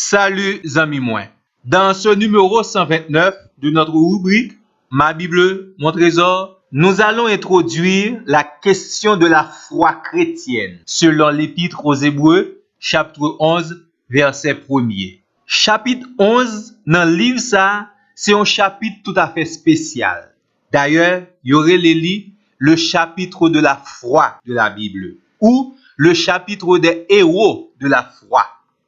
Salut amis moi. Dans ce numéro 129 de notre rubrique Ma Bible, mon trésor, nous allons introduire la question de la foi chrétienne selon l'Épître aux Hébreux, chapitre 11, verset 1er. Chapitre 11 dans le livre ça, c'est un chapitre tout à fait spécial. D'ailleurs, il y aurait le chapitre de la foi de la Bible ou le chapitre des héros de la foi.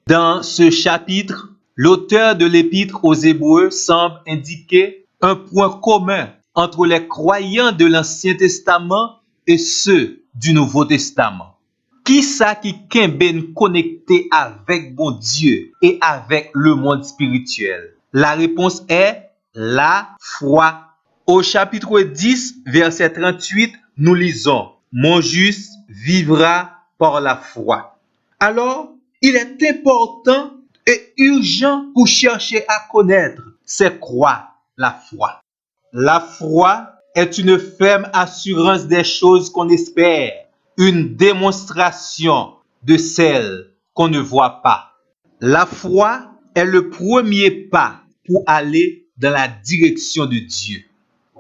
Dans ce chapitre, l'auteur de l'Épître aux Hébreux semble indiquer un point commun entre les croyants de l'Ancien Testament et ceux du Nouveau Testament. Qui ça qui kemben connecté avec bon Dieu et avec le monde spirituel? La réponse est la foi. Au chapitre 10, verset 38, nous lisons « Mon juste vivra par la foi ». Alors, il est important et urgent pour chercher à connaître c'est quoi la foi. La foi est une ferme assurance des choses qu'on espère, une démonstration de celles qu'on ne voit pas. La foi est le premier pas pour aller dans la direction de Dieu.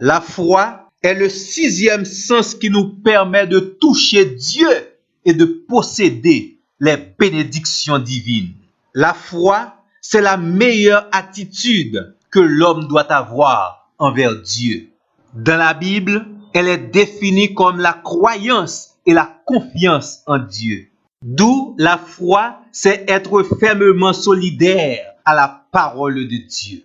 La foi est le sixième sens qui nous permet de toucher Dieu et de posséder les bénédictions divines. La foi, c'est la meilleure attitude que l'homme doit avoir envers Dieu. Dans la Bible, elle est définie comme la croyance et la confiance en Dieu. D'où la foi, c'est être fermement solidaire à la parole de Dieu.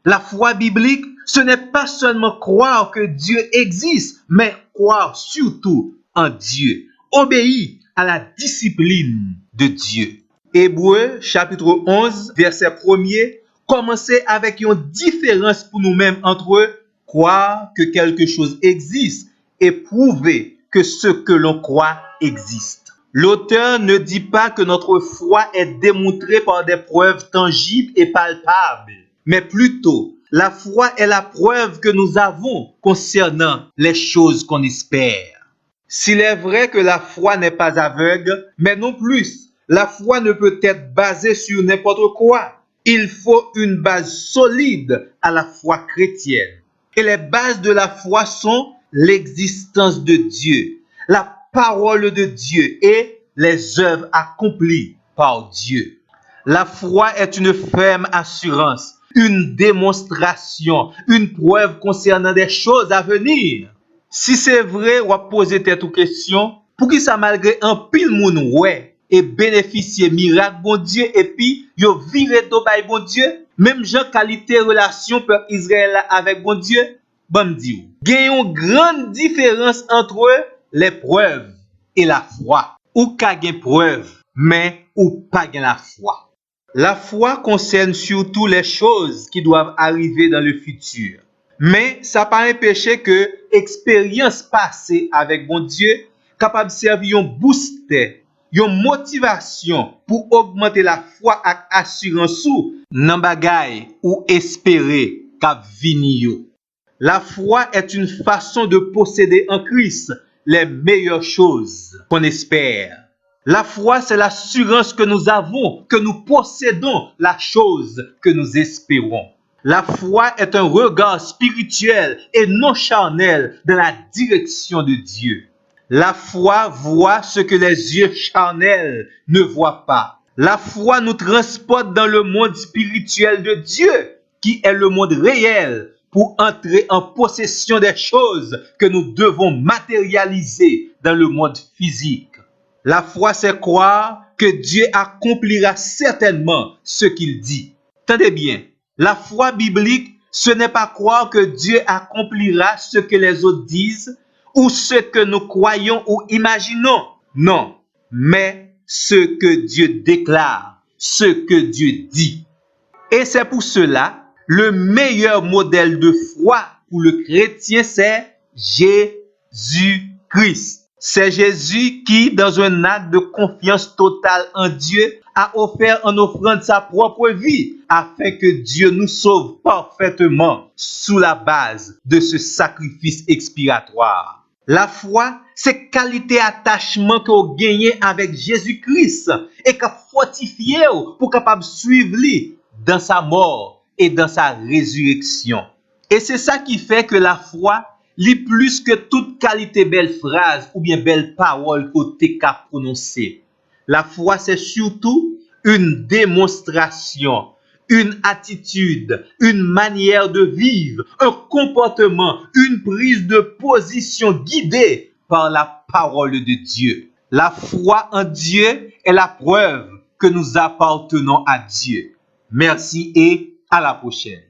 La foi biblique, ce n'est pas seulement croire que Dieu existe, mais croire surtout en Dieu. Obéir à la discipline de Dieu. Hébreux, chapitre 11, verset 1er, commençait avec une différence pour nous-mêmes entre croire que quelque chose existe et prouver que ce que l'on croit existe. L'auteur ne dit pas que notre foi est démontrée par des preuves tangibles et palpables, mais plutôt, la foi est la preuve que nous avons concernant les choses qu'on espère. S'il est vrai que la foi n'est pas aveugle, mais non plus, la foi ne peut être basée sur n'importe quoi. Il faut une base solide à la foi chrétienne. Et les bases de la foi sont l'existence de Dieu, la parole de Dieu et les œuvres accomplies par Dieu. La foi est une ferme assurance, une démonstration, une preuve concernant des choses à venir. Si c'est vrai, ou à poser tête question, pour qui ça malgré un pile moun ouais et bénéficier miracle bon Dieu et puis yo vire do bay bon Dieu, même Jean qualité relation peuple Israël avec bon Dieu, bon Dieu. Gagne une grande différence entre les preuves et la foi. Ou ka gen preuve, mais ou pas gen la foi. La foi concerne surtout les choses qui doivent arriver dans le futur. Mais ça pas empêcher que expérience passée avec bon Dieu capable de servir un booster, une motivation pour augmenter la foi et assurance ou nan bagay ou espérer k'ap vini yo. La foi est une façon de posséder en Christ les meilleures choses qu'on espère. La foi, c'est l'assurance que nous avons, que nous possédons la chose que nous espérons. La foi est un regard spirituel et non charnel dans la direction de Dieu. La foi voit ce que les yeux charnels ne voient pas. La foi nous transporte dans le monde spirituel de Dieu, qui est le monde réel, pour entrer en possession des choses que nous devons matérialiser dans le monde physique. La foi, c'est croire que Dieu accomplira certainement ce qu'il dit. Tenez bien, la foi biblique, ce n'est pas croire que Dieu accomplira ce que les autres disent ou ce que nous croyons ou imaginons. Non, mais ce que Dieu déclare, ce que Dieu dit. Et c'est pour cela, le meilleur modèle de foi pour le chrétien, c'est Jésus-Christ. C'est Jésus qui, dans un acte de confiance totale en Dieu, a offert en offrande sa propre vie afin que Dieu nous sauve parfaitement sous la base de ce sacrifice expiatoire. La foi, c'est qualité attachement que vous gagnez avec Jésus-Christ et qui fortifié pour capable suivre lui dans sa mort et dans sa résurrection. Et c'est ça qui fait que la foi lit plus que toute qualité belle phrase ou bien belle parole qu'on t'a prononcée. La foi, c'est surtout une démonstration, une attitude, une manière de vivre, un comportement, une prise de position guidée par la parole de Dieu. La foi en Dieu est la preuve que nous appartenons à Dieu. Merci et à la prochaine.